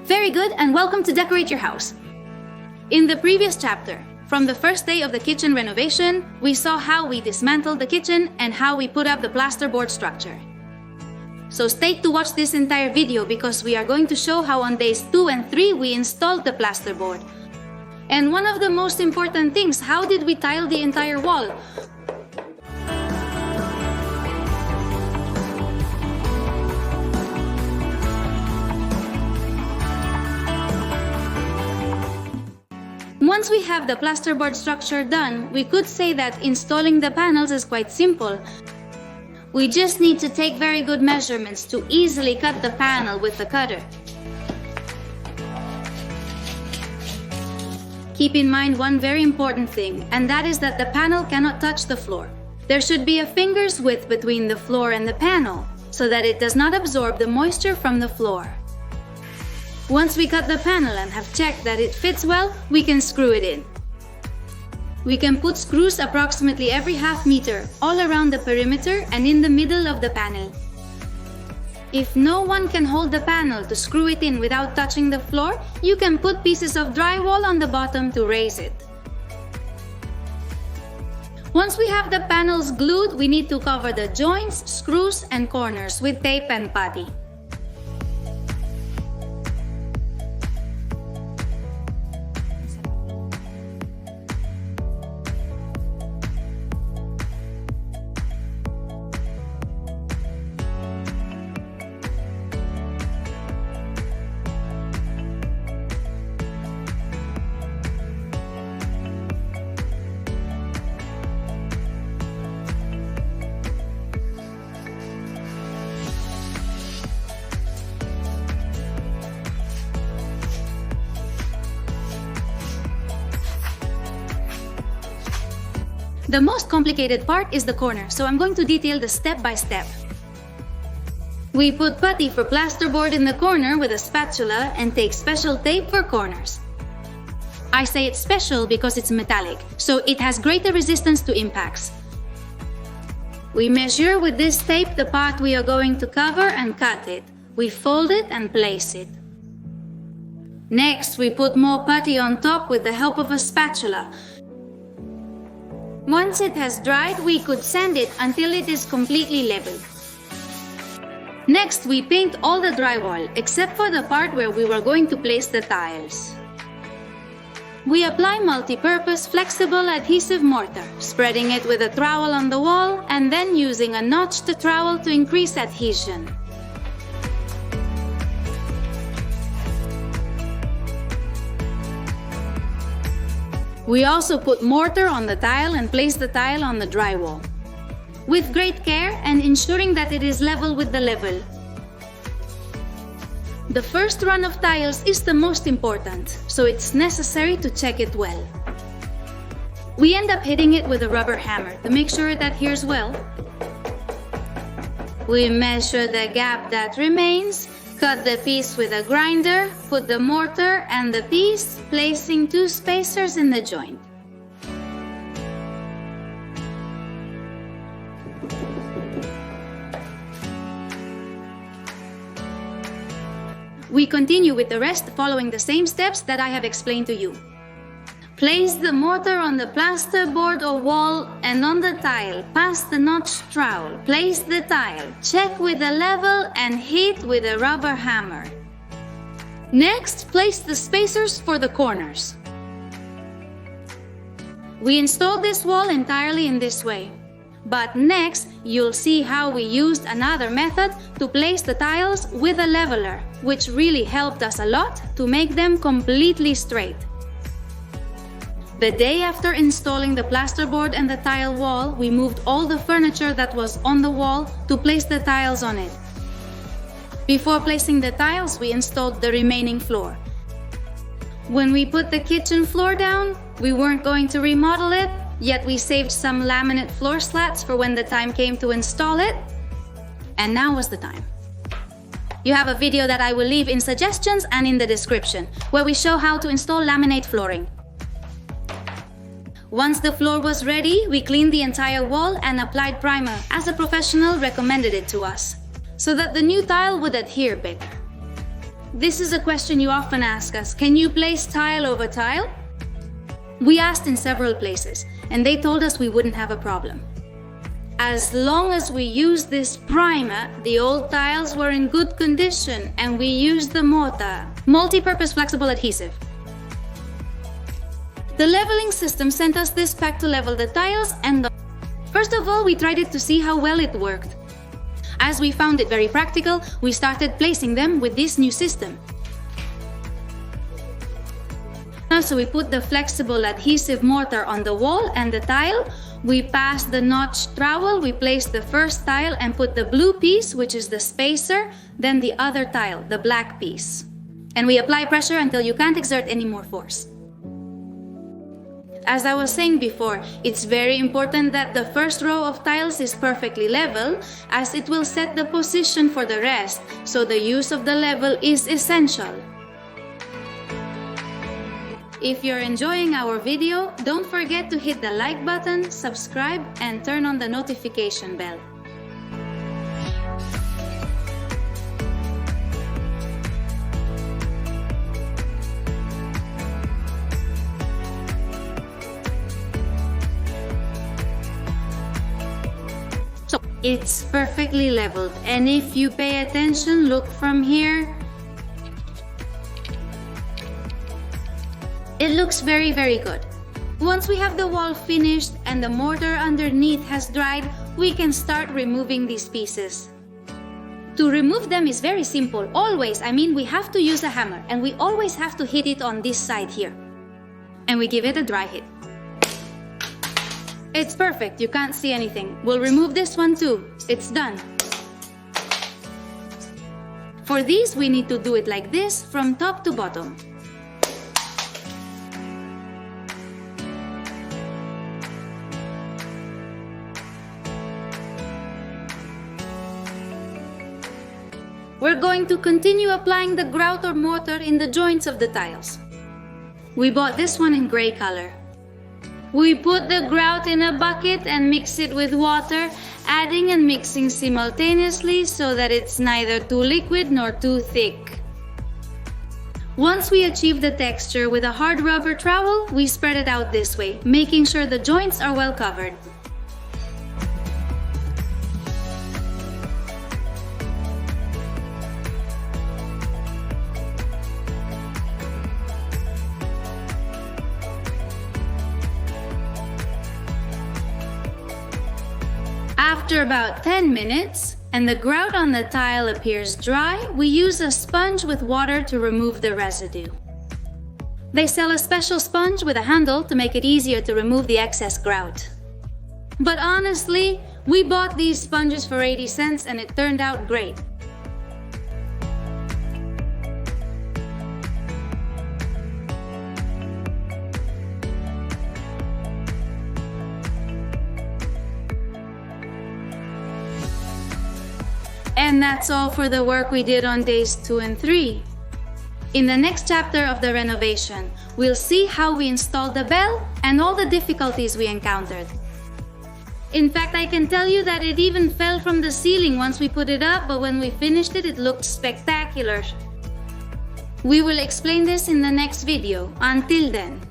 Very good, and welcome to Decorate Your House. In the previous chapter, from the first day of the kitchen renovation, we saw how we dismantled the kitchen and how we put up the plasterboard structure. So stay to watch this entire video because we are going to show how on days 2 and 3 we installed the plasterboard. And one of the most important things, how did we tile the entire wall? Once we have the plasterboard structure done, we could say that installing the panels is quite simple. We just need to take very good measurements to easily cut the panel with the cutter. Keep in mind one very important thing, and that is that the panel cannot touch the floor. There should be a finger's width between the floor and the panel, so that it does not absorb the moisture from the floor. Once we cut the panel and have checked that it fits well, we can screw it in. We can put screws approximately every half meter all around the perimeter and in the middle of the panel. If no one can hold the panel to screw it in without touching the floor, you can put pieces of drywall on the bottom to raise it. Once we have the panels glued, we need to cover the joints, screws, and corners with tape and putty. The most complicated part is the corner, so I'm going to detail the step by step. We put putty for plasterboard in the corner with a spatula and take special tape for corners. I say it's special because it's metallic, so it has greater resistance to impacts. We measure with this tape the part we are going to cover and cut it. We fold it and place it. Next, we put more putty on top with the help of a spatula. Once it has dried, we could sand it until it is completely level. Next, we paint all the drywall except for the part where we were going to place the tiles. We apply multi-purpose flexible adhesive mortar, spreading it with a trowel on the wall and then using a notched trowel to increase adhesion. We also put mortar on the tile and place the tile on the drywall, with great care and ensuring that it is level with the level. The first run of tiles is the most important, so it's necessary to check it well. We end up hitting it with a rubber hammer to make sure it adheres well. We measure the gap that remains, cut the piece with a grinder, put the mortar and the piece, placing 2 spacers in the joint. We continue with the rest following the same steps that I have explained to you. Place the mortar on the plasterboard or wall and on the tile, pass the notched trowel, place the tile, check with the level and hit with a rubber hammer. Next, place the spacers for the corners. We installed this wall entirely in this way. But next, you'll see how we used another method to place the tiles with a leveler, which really helped us a lot to make them completely straight. The day after installing the plasterboard and the tile wall, we moved all the furniture that was on the wall to place the tiles on it. Before placing the tiles, we installed the remaining floor. When we put the kitchen floor down, we weren't going to remodel it, yet we saved some laminate floor slats for when the time came to install it. And now was the time. You have a video that I will leave in suggestions and in the description, where we show how to install laminate flooring. Once the floor was ready, we cleaned the entire wall and applied primer as a professional recommended it to us, so that the new tile would adhere better. this is a question you often ask us. Can you place tile over tile? We asked in several places, and they told us we wouldn't have a problem. As long as we used this primer, the old tiles were in good condition, and we used the mortar, multi-purpose flexible adhesive. The leveling system sent us this pack to level the tiles, and first of all, we tried it to see how well it worked. As we found it very practical, we started placing them with this new system. So we put the flexible adhesive mortar on the wall and the tile. We passed the notched trowel, we placed the first tile and put the blue piece, which is the spacer, then the other tile, the black piece. And we apply pressure until you can't exert any more force. As I was saying before, it's very important that the first row of tiles is perfectly level, as it will set the position for the rest, so the use of the level is essential. If you're enjoying our video, don't forget to hit the like button, subscribe, and turn on the notification bell. So it's perfectly leveled, and if you pay attention, look from here. It looks very, very good. Once we have the wall finished and the mortar underneath has dried, we can start removing these pieces. To remove them is very simple. Always, we have to use a hammer, and we always have to hit it on this side here. And we give it a dry hit. It's perfect, you can't see anything. We'll remove this one too. It's done. For these, we need to do it like this from top to bottom. We're going to continue applying the grout or mortar in the joints of the tiles. We bought this one in gray color. We put the grout in a bucket and mix it with water, adding and mixing simultaneously so that it's neither too liquid nor too thick. Once we achieve the texture with a hard rubber trowel, we spread it out this way, making sure the joints are well covered. After about 10 minutes, and the grout on the tile appears dry, we use a sponge with water to remove the residue. They sell a special sponge with a handle to make it easier to remove the excess grout. But honestly, we bought these sponges for 80 cents and it turned out great. And that's all for the work we did on days 2 and 3. In the next chapter of the renovation, we'll see how we installed the bell and all the difficulties we encountered. In fact, I can tell you that it even fell from the ceiling once we put it up, but when we finished it, it looked spectacular. We will explain this in the next video. Until then.